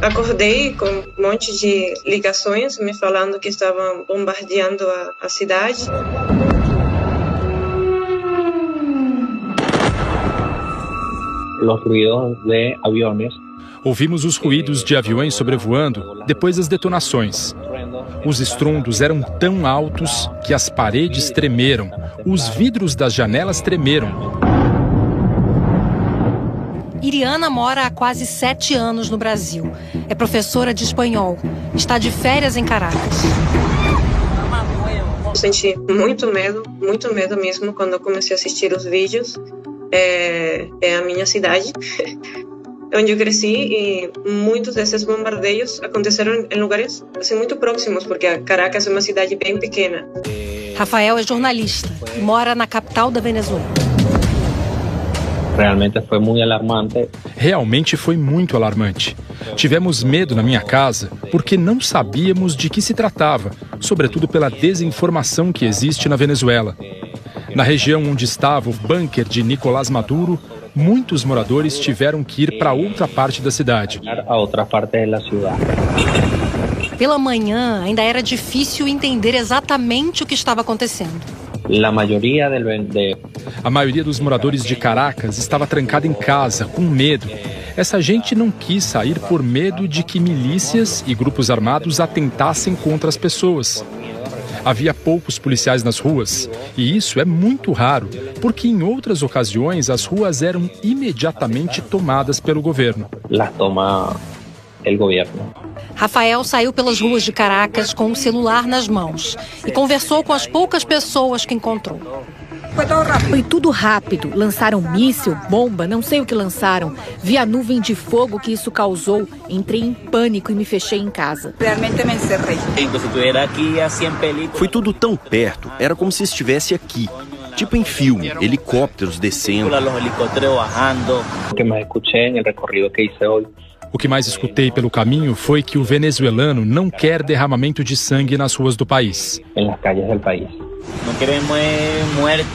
Acordei com um monte de ligações me falando que estavam bombardeando a cidade. Los ruidos de aviones. Ouvimos os ruídos de aviões sobrevoando depois das detonações. Os estrondos eram tão altos que as paredes tremeram, os vidros das janelas tremeram. Iriana mora há quase 7 anos no Brasil. É professora de espanhol. Está de férias em Caracas. Senti muito medo mesmo quando eu comecei a assistir os vídeos. É a minha cidade, onde eu cresci, e muitos desses bombardeios aconteceram em lugares assim, muito próximos, porque Caracas é uma cidade bem pequena. Rafael é jornalista e mora na capital da Venezuela. Realmente foi muito alarmante. Tivemos medo na minha casa porque não sabíamos de que se tratava, sobretudo pela desinformação que existe na Venezuela. Na região onde estava o bunker de Nicolás Maduro, muitos moradores tiveram que ir para outra parte da cidade. Pela manhã, ainda era difícil entender exatamente o que estava acontecendo. A maioria dos moradores de Caracas estava trancada em casa, com medo. Essa gente não quis sair por medo de que milícias e grupos armados atentassem contra as pessoas. Havia poucos policiais nas ruas, e isso é muito raro, porque em outras ocasiões as ruas eram imediatamente tomadas pelo governo. Rafael saiu pelas ruas de Caracas com o celular nas mãos e conversou com as poucas pessoas que encontrou. Foi tudo rápido. Lançaram míssil, bomba, não sei o que lançaram. Vi a nuvem de fogo que isso causou. Entrei em pânico e me fechei em casa. Foi tudo tão perto, era como se estivesse aqui. Tipo em filme, helicópteros descendo. O que mais escutei pelo caminho foi que o venezuelano não quer derramamento de sangue nas ruas do país.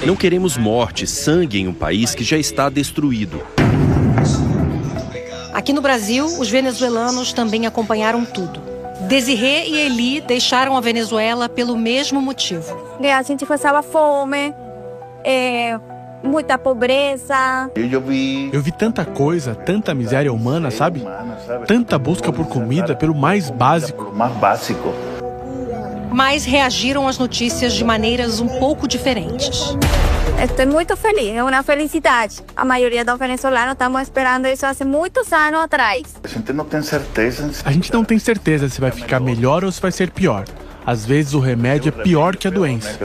Não queremos morte, sangue em um país que já está destruído. Aqui no Brasil, os venezuelanos também acompanharam tudo. Desirê e Eli deixaram a Venezuela pelo mesmo motivo. A gente passava fome, muita pobreza. Eu vi tanta coisa, tanta miséria humana, sabe? Tanta busca por comida, pelo mais básico. Mas reagiram às notícias de maneiras um pouco diferentes. Estou muito feliz, é uma felicidade. A maioria dos venezuelanos estamos esperando isso há muitos anos atrás. A gente não tem certeza se vai ficar melhor ou se vai ser pior. Às vezes o remédio é pior que a doença.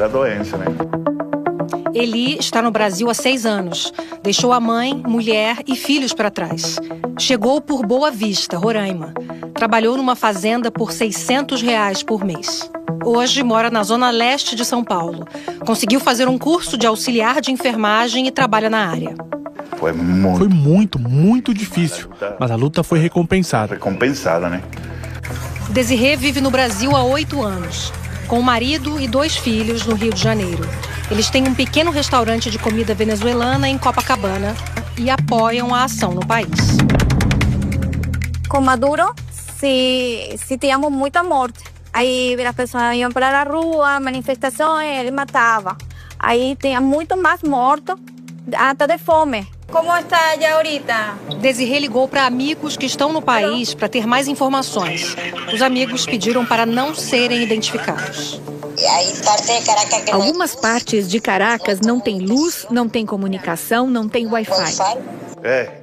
Eli está no Brasil há 6 anos. Deixou a mãe, mulher e filhos para trás. Chegou por Boa Vista, Roraima. Trabalhou numa fazenda por R$600 por mês. Hoje mora na zona leste de São Paulo. Conseguiu fazer um curso de auxiliar de enfermagem e trabalha na área. Foi muito difícil, mas a luta foi recompensada. Desirê vive no Brasil há 8 anos, com o marido e 2 filhos no Rio de Janeiro. Eles têm um pequeno restaurante de comida venezuelana em Copacabana e apoiam a ação no país. Com Maduro, se tínhamos muita morte. Aí as pessoas iam para a rua, manifestações, ele matava. Aí tinha muito mais mortos, até de fome. Como está já ahorita? Desirê ligou para amigos que estão no país para ter mais informações. Os amigos pediram para não serem identificados. Algumas partes de Caracas não tem luz, não tem comunicação, não tem Wi-Fi.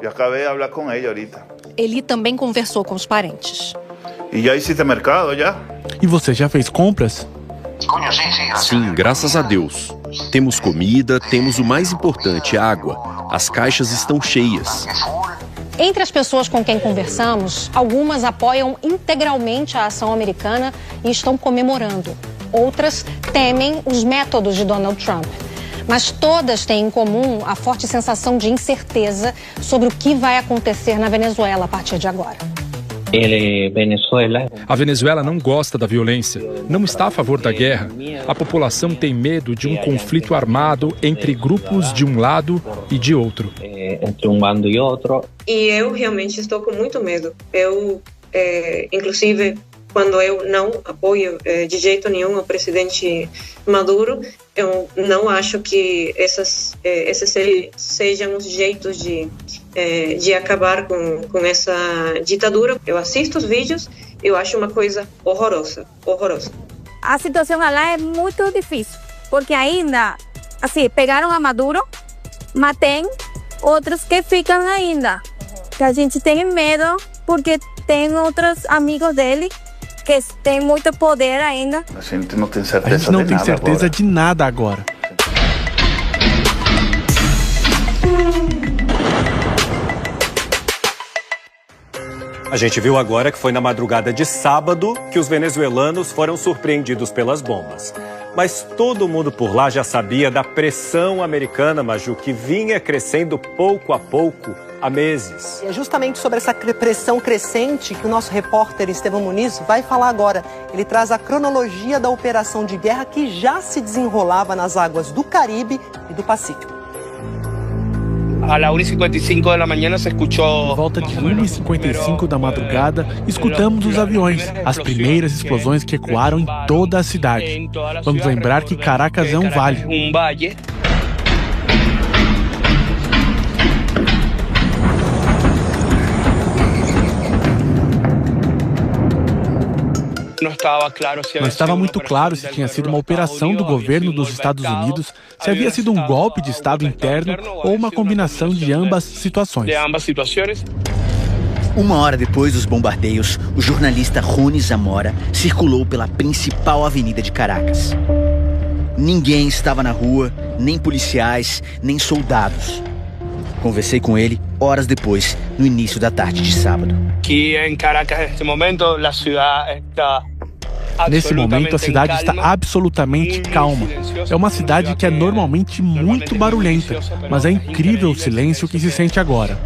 Eu acabei de falar com ele ahorita. Eli também conversou com os parentes. E já hiciste mercado, já? E você já fez compras? Sim, graças a Deus. Temos comida, temos o mais importante, água. As caixas estão cheias. Entre as pessoas com quem conversamos, algumas apoiam integralmente a ação americana e estão comemorando. Outras temem os métodos de Donald Trump. Mas todas têm em comum a forte sensação de incerteza sobre o que vai acontecer na Venezuela a partir de agora. A Venezuela não gosta da violência, não está a favor da guerra. A população tem medo de um conflito armado entre grupos de um lado e de outro. E eu realmente estou com muito medo. Eu inclusive quando eu não apoio de jeito nenhum o presidente Maduro, eu não acho que esses sejam os jeitos de acabar com essa ditadura. Eu assisto os vídeos, eu acho uma coisa horrorosa. A situação lá é muito difícil, porque ainda, assim, pegaram a Maduro, mas tem outros que ficam ainda. Que a gente tem medo, porque tem outros amigos dele que têm muito poder ainda. A gente não tem certeza de nada agora. A gente viu agora que foi na madrugada de sábado que os venezuelanos foram surpreendidos pelas bombas. Mas todo mundo por lá já sabia da pressão americana, Maju, que vinha crescendo pouco a pouco há meses. É justamente sobre essa pressão crescente que o nosso repórter Esteban Muniz vai falar agora. Ele traz a cronologia da operação de guerra que já se desenrolava nas águas do Caribe e do Pacífico. A las 1:55 da manhã se escutou. Por volta de 1:55 da madrugada, escutamos os aviões, as primeiras explosões que ecoaram em toda a cidade. Vamos lembrar que Caracas é um vale. Não estava muito claro se tinha sido uma operação do governo dos Estados Unidos, se havia sido um golpe de Estado interno ou uma combinação de ambas situações. Uma hora depois dos bombardeios, o jornalista Rony Zamora circulou pela principal avenida de Caracas. Ninguém estava na rua, nem policiais, nem soldados. Conversei com ele horas depois, no início da tarde de sábado. Nesse momento, a cidade está absolutamente calma. É uma cidade que é normalmente muito barulhenta, mas é incrível o silêncio que se sente agora.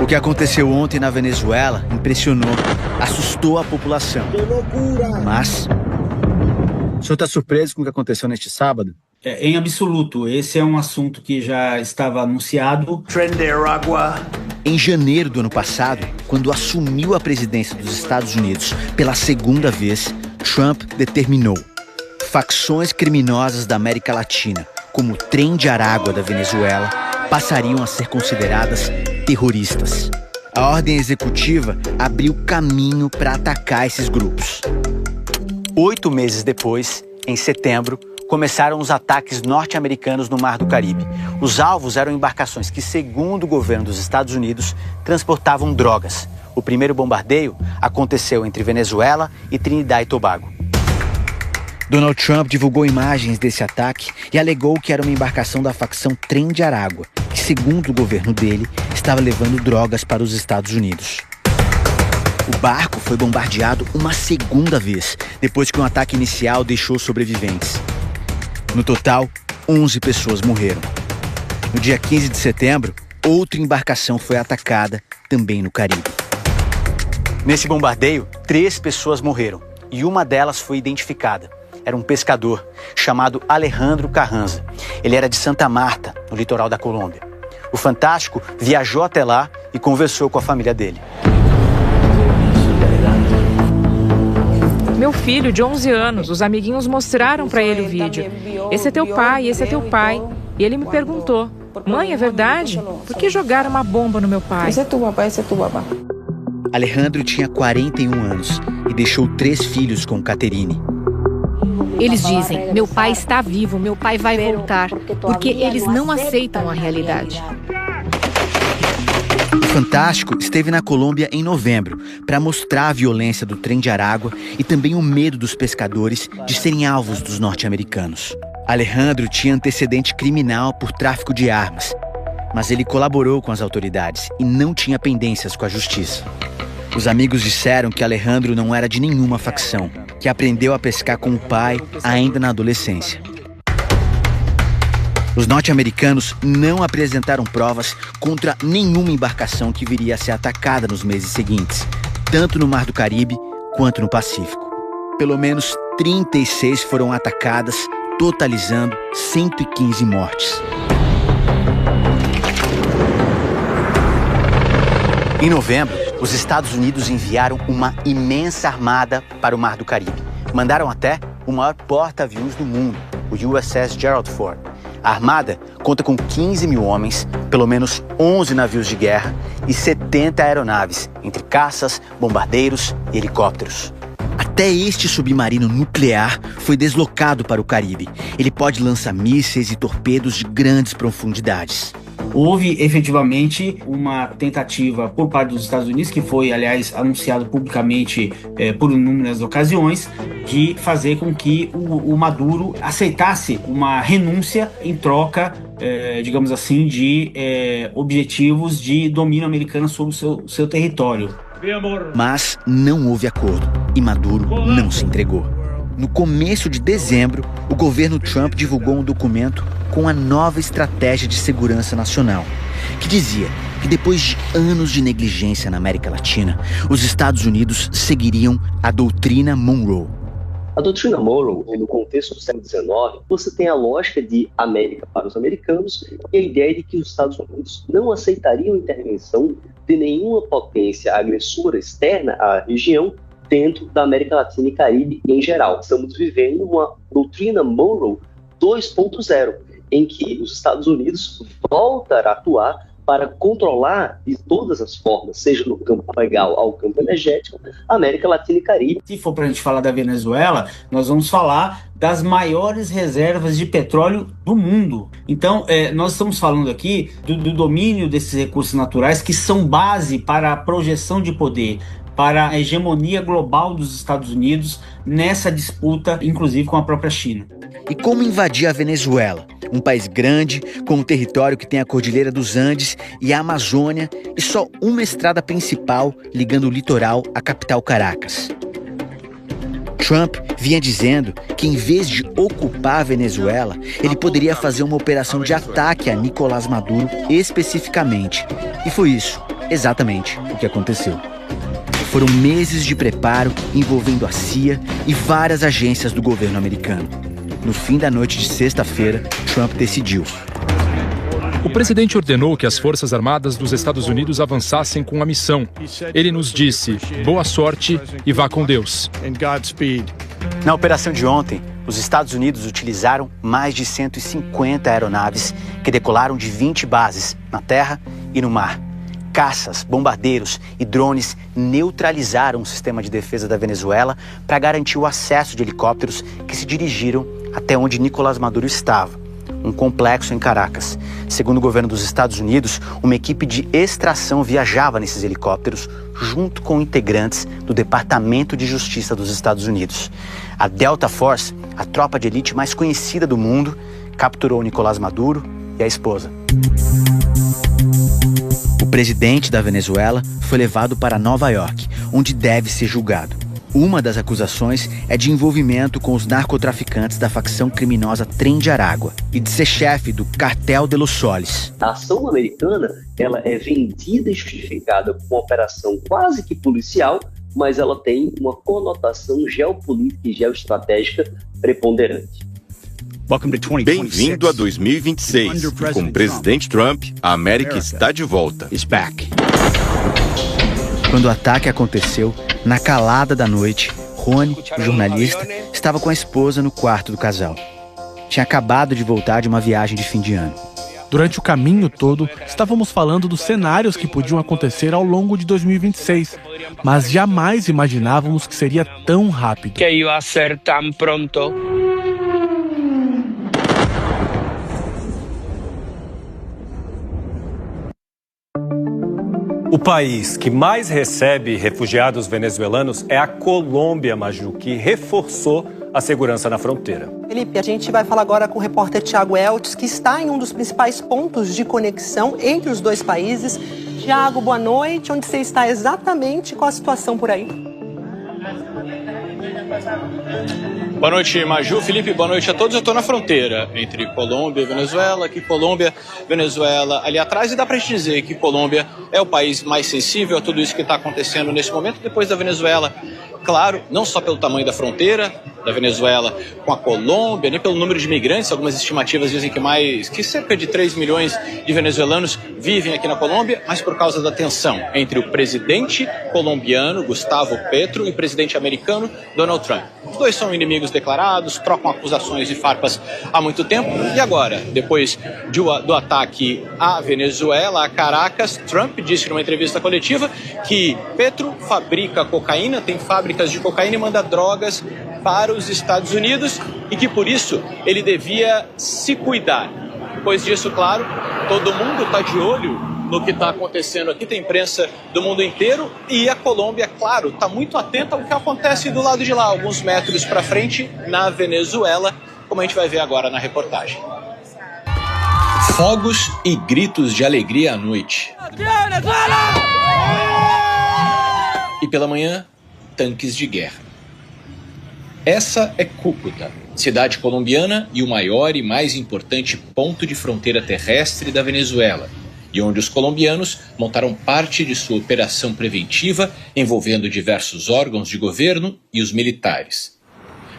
O que aconteceu ontem na Venezuela impressionou, assustou a população. Mas o senhor está surpreso com o que aconteceu neste sábado? Em absoluto, esse é um assunto que já estava anunciado. Em janeiro do ano passado, quando assumiu a presidência dos Estados Unidos pela segunda vez, Trump determinou: facções criminosas da América Latina, como o Trem de Aragua da Venezuela, passariam a ser consideradas terroristas. A ordem executiva abriu caminho para atacar esses grupos. 8 meses depois, em setembro, começaram os ataques norte-americanos no Mar do Caribe. Os alvos eram embarcações que, segundo o governo dos Estados Unidos, transportavam drogas. O primeiro bombardeio aconteceu entre Venezuela e Trinidad e Tobago. Donald Trump divulgou imagens desse ataque e alegou que era uma embarcação da facção Trem de Aragua, que, segundo o governo dele, estava levando drogas para os Estados Unidos. O barco foi bombardeado uma segunda vez, depois que um ataque inicial deixou sobreviventes. No total, 11 pessoas morreram. No dia 15 de setembro, outra embarcação foi atacada, também no Caribe. Nesse bombardeio, 3 pessoas morreram e uma delas foi identificada. Era um pescador chamado Alejandro Carranza. Ele era de Santa Marta, no litoral da Colômbia. O Fantástico viajou até lá e conversou com a família dele. Meu filho, de 11 anos, os amiguinhos mostraram para ele o vídeo. Esse é teu pai, esse é teu pai. E ele me perguntou: mãe, é verdade? Por que jogaram uma bomba no meu pai? Esse é tu papai, esse é tu papai. Alejandro tinha 41 anos e deixou 3 filhos com Caterine. Eles dizem: meu pai está vivo, meu pai vai voltar, porque eles não aceitam a realidade. O Fantástico esteve na Colômbia em novembro para mostrar a violência do Trem de Aragua e também o medo dos pescadores de serem alvos dos norte-americanos. Alejandro tinha antecedente criminal por tráfico de armas, mas ele colaborou com as autoridades e não tinha pendências com a justiça. Os amigos disseram que Alejandro não era de nenhuma facção, que aprendeu a pescar com o pai ainda na adolescência. Os norte-americanos não apresentaram provas contra nenhuma embarcação que viria a ser atacada nos meses seguintes, tanto no Mar do Caribe quanto no Pacífico. Pelo menos 36 foram atacadas, totalizando 115 mortes. Em novembro, os Estados Unidos enviaram uma imensa armada para o Mar do Caribe. Mandaram até o maior porta-aviões do mundo, o USS Gerald Ford. A armada conta com 15 mil homens, pelo menos 11 navios de guerra e 70 aeronaves, entre caças, bombardeiros e helicópteros. Até este submarino nuclear foi deslocado para o Caribe. Ele pode lançar mísseis e torpedos de grandes profundidades. Houve efetivamente uma tentativa por parte dos Estados Unidos, que foi, aliás, anunciado publicamente por inúmeras ocasiões, de fazer com que o Maduro aceitasse uma renúncia em troca, digamos assim, de objetivos de domínio americano sobre o seu território. Mas não houve acordo e Maduro não se entregou. No começo de dezembro, o governo Trump divulgou um documento com a nova estratégia de segurança nacional, que dizia que depois de anos de negligência na América Latina, os Estados Unidos seguiriam a doutrina Monroe. A doutrina Monroe, no contexto do século XIX, você tem a lógica de América para os americanos e a ideia de que os Estados Unidos não aceitariam intervenção de nenhuma potência agressora externa à região dentro da América Latina e Caribe em geral. Estamos vivendo uma doutrina Monroe 2.0, em que os Estados Unidos voltam a atuar para controlar de todas as formas, seja no campo legal ao campo energético, a América Latina e Caribe. Se for para a gente falar da Venezuela, nós vamos falar das maiores reservas de petróleo do mundo. Então, nós estamos falando aqui do domínio desses recursos naturais que são base para a projeção de poder, para a hegemonia global dos Estados Unidos nessa disputa, inclusive com a própria China. E como invadir a Venezuela? Um país grande, com um território que tem a Cordilheira dos Andes e a Amazônia e só uma estrada principal ligando o litoral à capital Caracas. Trump vinha dizendo que, em vez de ocupar a Venezuela, ele poderia fazer uma operação de ataque a Nicolás Maduro especificamente. E foi isso, exatamente, o que aconteceu. Foram meses de preparo envolvendo a CIA e várias agências do governo americano. No fim da noite de sexta-feira, Trump decidiu. O presidente ordenou que as Forças Armadas dos Estados Unidos avançassem com a missão. Ele nos disse: boa sorte e vá com Deus. Na operação de ontem, os Estados Unidos utilizaram mais de 150 aeronaves que decolaram de 20 bases na terra e no mar. Caças, bombardeiros e drones neutralizaram o sistema de defesa da Venezuela para garantir o acesso de helicópteros que se dirigiram até onde Nicolás Maduro estava, um complexo em Caracas. Segundo o governo dos Estados Unidos, uma equipe de extração viajava nesses helicópteros junto com integrantes do Departamento de Justiça dos Estados Unidos. A Delta Force, a tropa de elite mais conhecida do mundo, capturou Nicolás Maduro e a esposa. O presidente da Venezuela foi levado para Nova York, onde deve ser julgado. Uma das acusações é de envolvimento com os narcotraficantes da facção criminosa Trem de Aragua e de ser chefe do Cartel de los Soles. A ação americana, ela é vendida e justificada como uma operação quase que policial, mas ela tem uma conotação geopolítica e geoestratégica preponderante. Bem-vindo a 2026. E com o presidente Trump, a América está de volta. Quando o ataque aconteceu, na calada da noite, Rony, o jornalista, estava com a esposa no quarto do casal. Tinha acabado de voltar de uma viagem de fim de ano. Durante o caminho todo, estávamos falando dos cenários que podiam acontecer ao longo de 2026, mas jamais imaginávamos que seria tão rápido. Que ia ser tão pronto. O país que mais recebe refugiados venezuelanos é a Colômbia, Maju, que reforçou a segurança na fronteira. Felipe, a gente vai falar agora com o repórter Thiago Eltz, que está em um dos principais pontos de conexão entre os dois países. Thiago, boa noite. Onde você está exatamente? Qual a situação por aí? Boa noite, Maju. Felipe, boa noite a todos. Eu estou na fronteira entre Colômbia e Venezuela. Aqui Colômbia, Venezuela ali atrás. E dá para gente dizer que Colômbia é o país mais sensível a tudo isso que está acontecendo nesse momento, depois da Venezuela. Claro, não só pelo tamanho da fronteira, da Venezuela com a Colômbia, nem pelo número de imigrantes. Algumas estimativas dizem que cerca de 3 milhões de venezuelanos vivem aqui na Colômbia, mas por causa da tensão entre o presidente colombiano, Gustavo Petro, e o presidente americano, Donald Trump. Os dois são inimigos declarados, trocam acusações e farpas há muito tempo. E agora, depois do ataque à Venezuela, a Caracas, Trump disse numa entrevista coletiva que Petro fabrica cocaína, tem fábricas de cocaína e manda drogas para os Estados Unidos e que por isso ele devia se cuidar. Depois disso, claro, todo mundo está de olho no que está acontecendo aqui, tem imprensa do mundo inteiro e a Colômbia, claro, está muito atenta ao que acontece do lado de lá, alguns metros para frente, na Venezuela, como a gente vai ver agora na reportagem. Fogos e gritos de alegria à noite. E pela manhã, tanques de guerra. Essa é Cúcuta, cidade colombiana e o maior e mais importante ponto de fronteira terrestre da Venezuela, e onde os colombianos montaram parte de sua operação preventiva envolvendo diversos órgãos de governo e os militares.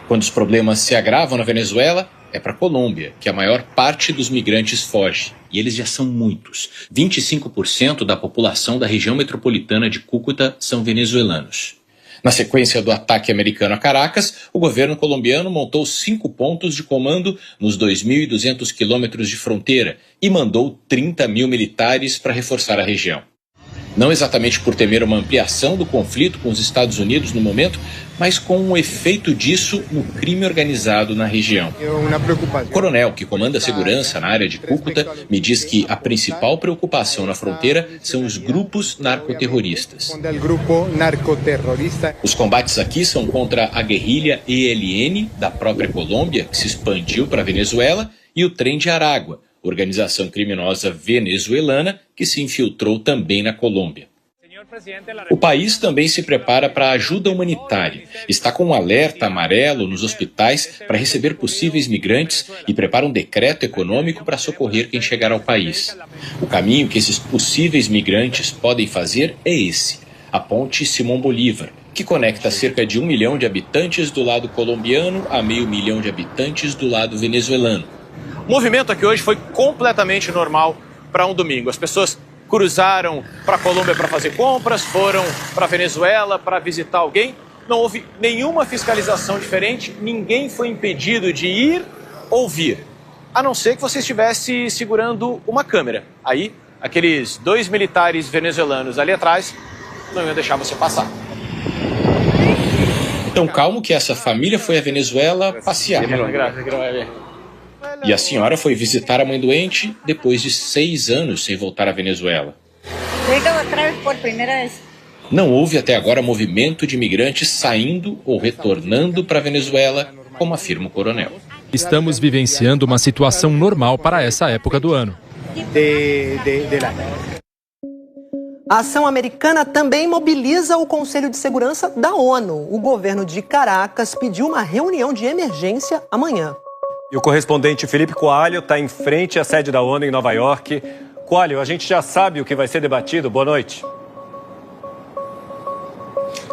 Quando os problemas se agravam na Venezuela, é para a Colômbia que a maior parte dos migrantes foge, e eles já são muitos. 25% da população da região metropolitana de Cúcuta são venezuelanos. Na sequência do ataque americano a Caracas, o governo colombiano montou 5 pontos de comando nos 2.200 quilômetros de fronteira e mandou 30 mil militares para reforçar a região. Não exatamente por temer uma ampliação do conflito com os Estados Unidos no momento, mas com o efeito disso no crime organizado na região. O coronel que comanda a segurança na área de Cúcuta me diz que a principal preocupação na fronteira são os grupos narcoterroristas. Os combates aqui são contra a guerrilha ELN da própria Colômbia, que se expandiu para a Venezuela, e o Trem de Aragua, organização criminosa venezuelana que se infiltrou também na Colômbia. O país também se prepara para a ajuda humanitária. Está com um alerta amarelo nos hospitais para receber possíveis migrantes e prepara um decreto econômico para socorrer quem chegar ao país. O caminho que esses possíveis migrantes podem fazer é esse: a ponte Simón Bolívar, que conecta cerca de 1 milhão de habitantes do lado colombiano a meio milhão de habitantes do lado venezuelano. O movimento aqui hoje foi completamente normal para um domingo. As pessoas cruzaram para a Colômbia para fazer compras, foram para a Venezuela para visitar alguém. Não houve nenhuma fiscalização diferente, ninguém foi impedido de ir ou vir, a não ser que você estivesse segurando uma câmera. Aí, aqueles 2 militares venezuelanos ali atrás não iam deixar você passar. Tão calmo que essa família foi à Venezuela passear. E a senhora foi visitar a mãe doente depois de 6 anos sem voltar à Venezuela. Não houve até agora movimento de imigrantes saindo ou retornando para a Venezuela, como afirma o coronel. Estamos vivenciando uma situação normal para essa época do ano. A ação americana também mobiliza o Conselho de Segurança da ONU. O governo de Caracas pediu uma reunião de emergência amanhã. E o correspondente Felipe Coalho está em frente à sede da ONU em Nova York. Coalho, a gente já sabe o que vai ser debatido. Boa noite.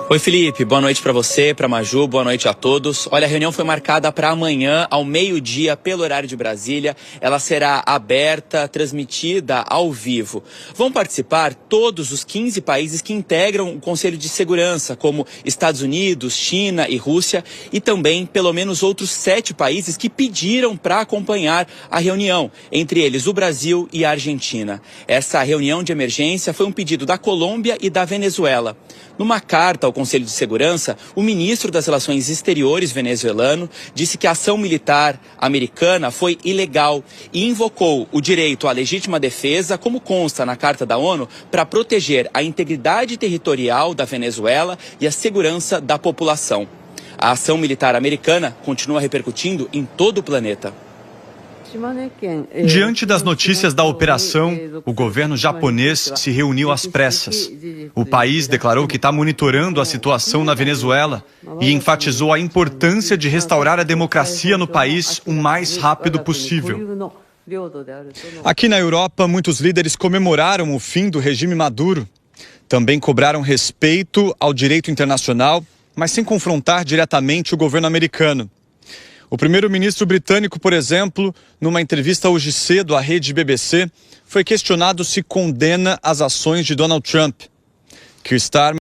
Oi, Felipe. Boa noite para você, para Maju. Boa noite a todos. Olha, a reunião foi marcada para amanhã, ao meio-dia, pelo horário de Brasília. Ela será aberta, transmitida ao vivo. Vão participar todos os 15 países que integram o Conselho de Segurança, como Estados Unidos, China e Rússia, e também pelo menos outros 7 países que pediram para acompanhar a reunião, entre eles o Brasil e a Argentina. Essa reunião de emergência foi um pedido da Colômbia e da Venezuela. Numa carta ao Conselho de Segurança, o ministro das Relações Exteriores venezuelano disse que a ação militar americana foi ilegal e invocou o direito à legítima defesa, como consta na Carta da ONU, para proteger a integridade territorial da Venezuela e a segurança da população. A ação militar americana continua repercutindo em todo o planeta. Diante das notícias da operação, o governo japonês se reuniu às pressas. O país declarou que está monitorando a situação na Venezuela e enfatizou a importância de restaurar a democracia no país o mais rápido possível. Aqui na Europa, muitos líderes comemoraram o fim do regime Maduro. Também cobraram respeito ao direito internacional mas sem confrontar diretamente o governo americano. O primeiro-ministro britânico, por exemplo, numa entrevista hoje cedo à rede BBC, foi questionado se condena as ações de Donald Trump. Keir Starmer